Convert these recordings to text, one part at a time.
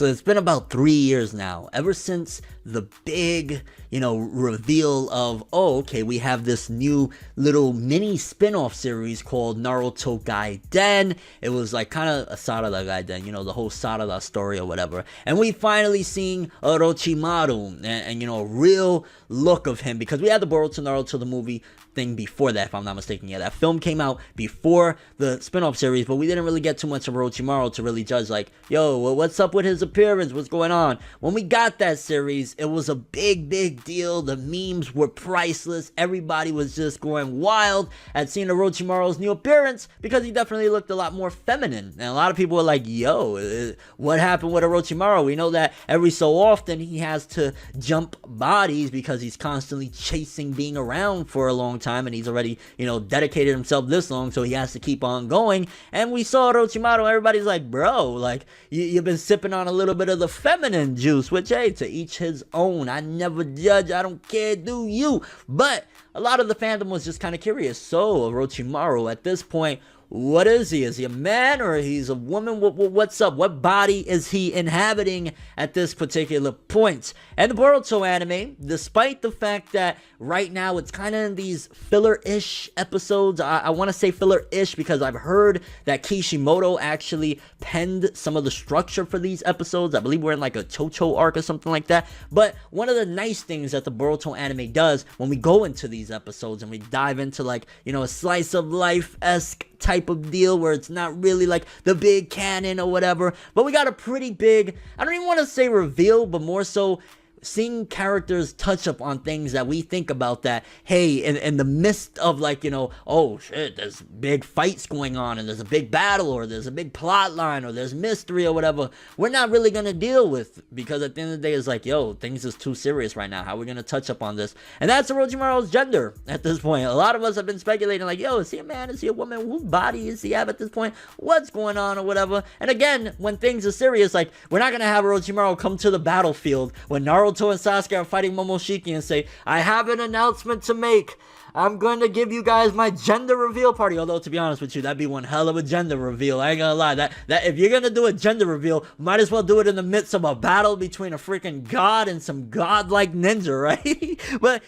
So it's been about 3 years now, ever since the big, reveal of, oh, okay, we have this new little mini spin-off series called Naruto Gaiden. It was like kind of a Sarada Gaiden, the whole Sarada story or whatever. And we finally seen Orochimaru and a real look of him, because we had the Boruto Naruto the movie thing before that, if I'm not mistaken. Yeah, that film came out before the spin-off series, but we didn't really get too much of Orochimaru to really judge, like, yo, well, what's up with his appearance? What's going on? When we got that series, it was a big deal. The memes were priceless. Everybody was just going wild at seeing Orochimaru's new appearance, because he definitely looked a lot more feminine. And a lot of people were like, yo, what happened with Orochimaru? We know that every so often he has to jump bodies because he's constantly chasing being around for a long time, and he's already, dedicated himself this long, so he has to keep on going. And we saw Orochimaru, everybody's like, bro, like, you've been sipping on a little bit of the feminine juice, which, hey, to each his own. I never judge, I don't care, do you? But a lot of the fandom was just kind of curious. So Orochimaru, at this point, what is he? Is he a man or he's a woman? What's up? What body is he inhabiting at this particular point? And the Boruto anime, despite the fact that right now it's kind of in these filler-ish episodes, I want to say filler-ish because I've heard that Kishimoto actually penned some of the structure for these episodes. I believe we're in like a Chocho arc or something like that. But one of the nice things that the Boruto anime does when we go into these episodes and we dive into, like, a slice of life-esque type of deal where it's not really like the big canon or whatever, but we got a pretty big, I don't even want to say reveal, but more so seeing characters touch up on things that we think about, that, hey, in the midst of, like, oh shit, there's big fights going on and there's a big battle or there's a big plot line or there's mystery or whatever, we're not really gonna deal with, because at the end of the day it's like, yo, things is too serious right now. How are we gonna touch up on this? And that's Orochimaru's gender at this point. A lot of us have been speculating, like, yo, is he a man? Is he a woman? Whose body is he have at this point? What's going on or whatever? And again, when things are serious, like, we're not gonna have Orochimaru come to the battlefield when Naruto and Sasuke are fighting Momoshiki and say, I have an announcement to make. I'm going to give you guys my gender reveal party. Although, to be honest with you, that'd be one hell of a gender reveal. I ain't gonna lie. That if you're gonna do a gender reveal, might as well do it in the midst of a battle between a freaking god and some godlike ninja, right? But,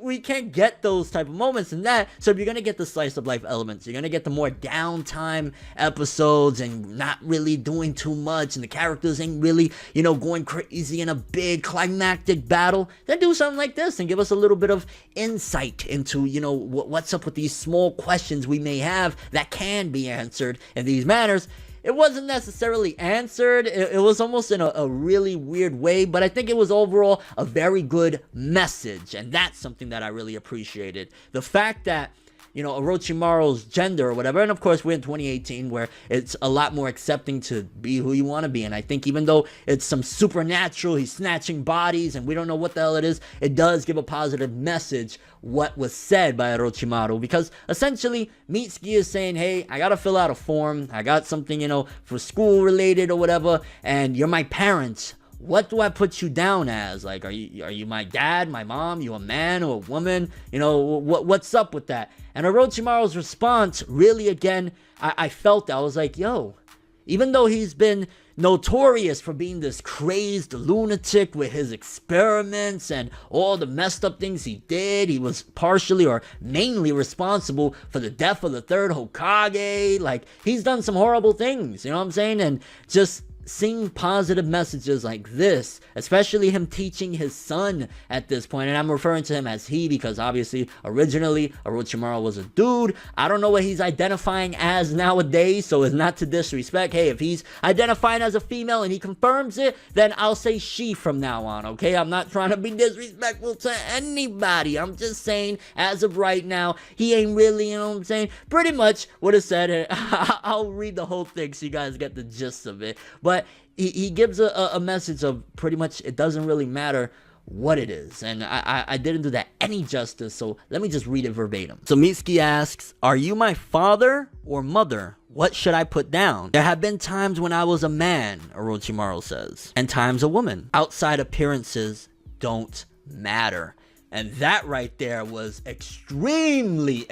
we can't get those type of moments in that. So if you're gonna get the slice of life elements, you're gonna get the more downtime episodes and not really doing too much, and the characters ain't really, going crazy in a big climactic battle, then do something like this and give us a little bit of insight into, what's up with these small questions we may have that can be answered in these manners. It wasn't necessarily answered. It was almost in a really weird way, but I think it was overall a very good message, and that's something that I really appreciated. The fact that, Orochimaru's gender or whatever, and of course we're in 2018 where it's a lot more accepting to be who you want to be, and I think even though it's some supernatural, he's snatching bodies and we don't know what the hell it is, it does give a positive message what was said by Orochimaru, because essentially Mitsuki is saying, hey, I gotta fill out a form, I got something, for school related or whatever, and you're my parents. What do I put you down as? Like, are you my dad, my mom, you a man or a woman? What's up with that? And Orochimaru's response, really, again, I felt that. I was like, yo, even though he's been notorious for being this crazed lunatic with his experiments and all the messed up things he did, he was partially or mainly responsible for the death of the third Hokage. Like, he's done some horrible things, you know what I'm saying? And just seeing positive messages like this, especially him teaching his son at this point, and I'm referring to him as he because obviously originally Orochimaru was a dude. I don't know what he's identifying as nowadays, so it's not to disrespect. Hey, if he's identifying as a female and he confirms it, then I'll say she from now on, okay? I'm not trying to be disrespectful to anybody. I'm just saying, as of right now, he ain't really, you know what I'm saying? Pretty much what it said. I'll read the whole thing so you guys get the gist of it. But he gives a message of pretty much it doesn't really matter what it is, and I didn't do that any justice, so let me just read it verbatim. So Mitsuki asks, are you my father or mother? What should I put down? There have been times when I was a man, Orochimaru says, and times a woman. Outside appearances don't matter. And that right there was extremely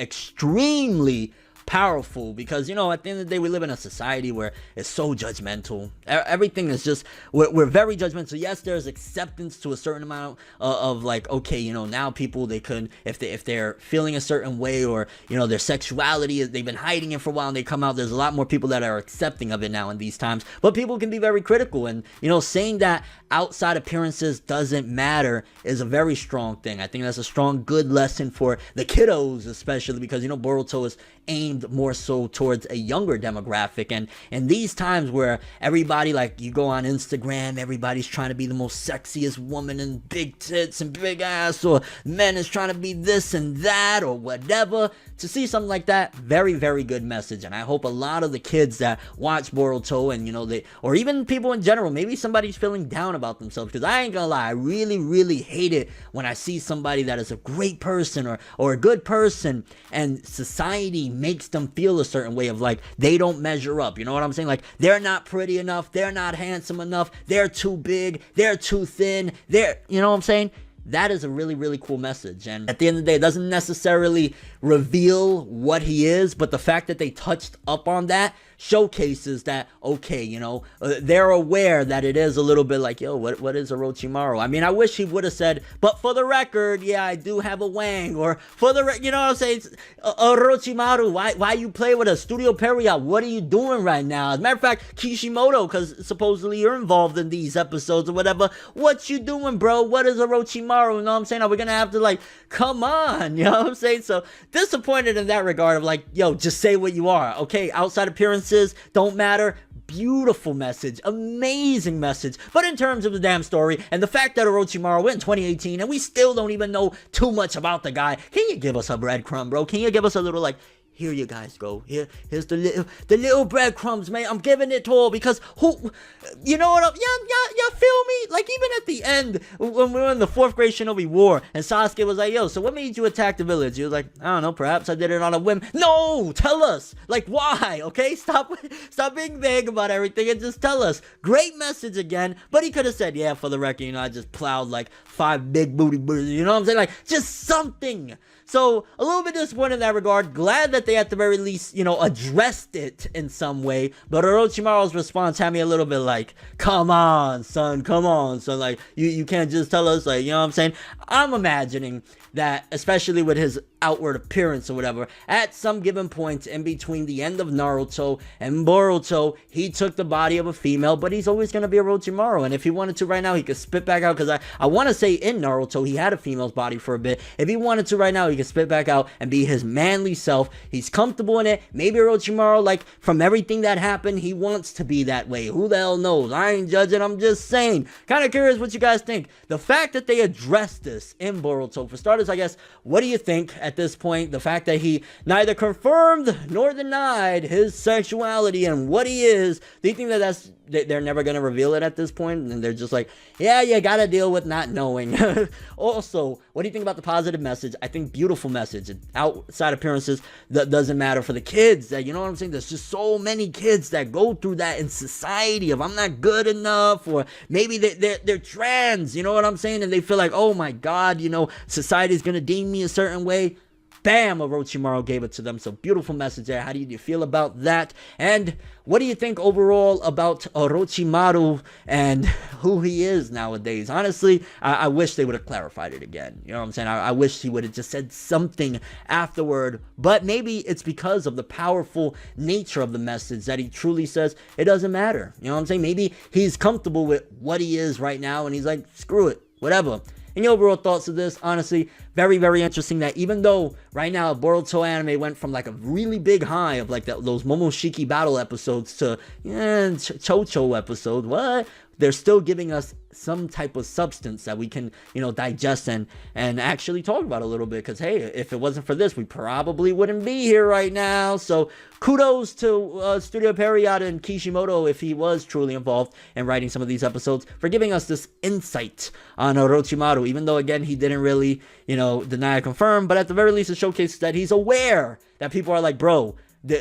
powerful because, you know, at the end of the day, we live in a society where it's so judgmental. Everything is just, we're very judgmental. Yes, there's acceptance to a certain amount of like, okay, you know, now people, they could, if they're feeling a certain way, or, you know, their sexuality is, they've been hiding it for a while and they come out, there's a lot more people that are accepting of it now in these times. But people can be very critical, and, you know, saying that outside appearances doesn't matter is a very strong thing. I think that's a strong, good lesson for the kiddos, especially because, you know, Boruto is aimed more so towards a younger demographic, and in these times where everybody, like, you go on Instagram, everybody's trying to be the most sexiest woman and big tits and big ass, or men is trying to be this and that or whatever. To see something like that, very, very good message. And I hope a lot of the kids that watch Boruto, and, you know, they, or even people in general, maybe somebody's feeling down about themselves, because I ain't gonna lie, I really, really hate it when I see somebody that is a great person or a good person, and society makes them feel a certain way of like they don't measure up. You know what I'm saying? Like, they're not pretty enough, they're not handsome enough, they're too big, they're too thin, you know what I'm saying? That is a really, really cool message. And at the end of the day, it doesn't necessarily reveal what he is, but the fact that they touched up on that showcases that, okay, you know, they're aware that it is a little bit like, yo, what is Orochimaru? I mean, I wish he would have said, but for the record, yeah, I do have a wang, or for the, you know what I'm saying? Orochimaru, why you play with a Studio Period? What are you doing right now? As a matter of fact, Kishimoto, because supposedly you're involved in these episodes or whatever, what you doing, bro? What is Orochimaru? You know what I'm saying? Are we gonna have to, like, come on? You know what I'm saying? So disappointed in that regard of like, yo, just say what you are, okay? Outside appearances don't matter. Beautiful message, amazing message. But in terms of the damn story and the fact that Orochimaru went in 2018 and we still don't even know too much about the guy, can you give us a breadcrumb, bro? Can you give us a little, like, here you guys go. Here's the little breadcrumbs, man. I'm giving it to all because who, you know what? Y'all feel me? Like, even at the end when we were in the 4th grade Shinobi War and Sasuke was like, yo, so what made you attack the village? He was like, I don't know, perhaps I did it on a whim. No, tell us. Like, why? Okay, stop being vague about everything and just tell us. Great message again. But he could have said, yeah, for the record, you know, I just plowed like 5 big booty birds. You know what I'm saying? Like, just something. So, a little bit disappointed in that regard. Glad that they at the very least, you know, addressed it in some way. But Orochimaru's response had me a little bit like, come on, son. Like, you can't just tell us, like, you know what I'm saying? I'm imagining that, especially with his outward appearance or whatever, at some given point in between the end of Naruto and Boruto, he took the body of a female, but he's always going to be Orochimaru. And if he wanted to right now, he could spit back out, because I want to say in Naruto, he had a female's body for a bit. If he wanted to right now, he could spit back out and be his manly self. He's comfortable in it. Maybe Orochimaru, like, from everything that happened, he wants to be that way. Who the hell knows? I ain't judging, I'm just saying. Kind of curious what you guys think. The fact that they addressed this in Boruto, for starters, I guess, what do you think at this point? The fact that he neither confirmed nor denied his sexuality and what he is, do you think that they're never going to reveal it at this point, and they're just like, yeah, you gotta deal with not knowing? Also, what do you think about the positive message? I think beautiful message. Outside appearances, that doesn't matter for the kids. That, you know what I'm saying? There's just so many kids that go through that in society of, I'm not good enough, or maybe they're trans, you know what I'm saying? And they feel like, oh my God, you know, society's gonna deem me a certain way. Bam, Orochimaru gave it to them. So beautiful message there. How do you feel about that? And what do you think overall about Orochimaru and who he is nowadays? Honestly, I wish they would have clarified it again. You know what I'm saying? I wish he would have just said something afterward. But maybe it's because of the powerful nature of the message that he truly says it doesn't matter. You know what I'm saying? Maybe he's comfortable with what he is right now and he's like, screw it, whatever. And your overall thoughts of this? Honestly, very, very interesting that even though right now Boruto anime went from like a really big high of like those Momoshiki battle episodes to Chocho episode, what? They're still giving us some type of substance that we can, you know, digest and actually talk about a little bit. Because, hey, if it wasn't for this, we probably wouldn't be here right now. So kudos to Studio Period and Kishimoto, if he was truly involved in writing some of these episodes, for giving us this insight on Orochimaru. Even though, again, he didn't really, you know, deny or confirm. But at the very least, it showcases that he's aware that people are like, bro,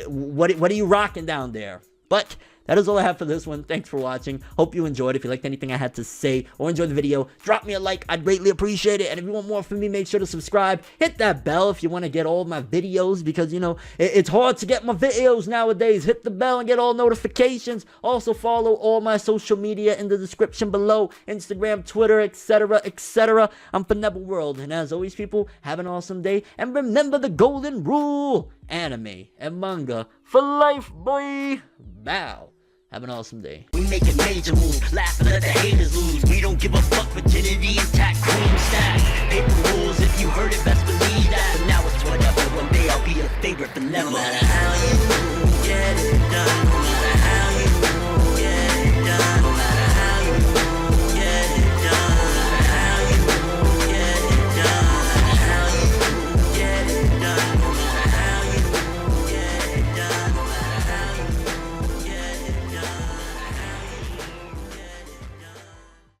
what are you rocking down there? But that is all I have for this one. Thanks for watching. Hope you enjoyed. If you liked anything I had to say or enjoyed the video, drop me a like. I'd greatly appreciate it. And if you want more from me, make sure to subscribe. Hit that bell if you want to get all my videos, because, you know, it's hard to get my videos nowadays. Hit the bell and get all notifications. Also, follow all my social media in the description below. Instagram, Twitter, etc., etc. I'm ForneverWorld. And as always, people, have an awesome day. And remember the golden rule. Anime and manga for life, boy. Bow. Have an awesome day. We make a major move, laugh and let the haters lose. We don't give a fuck, virginity intact, cream stack. Paper rules, if you heard it, best believe that. But now it's whatever, one day I'll be your favorite, but never. No matter how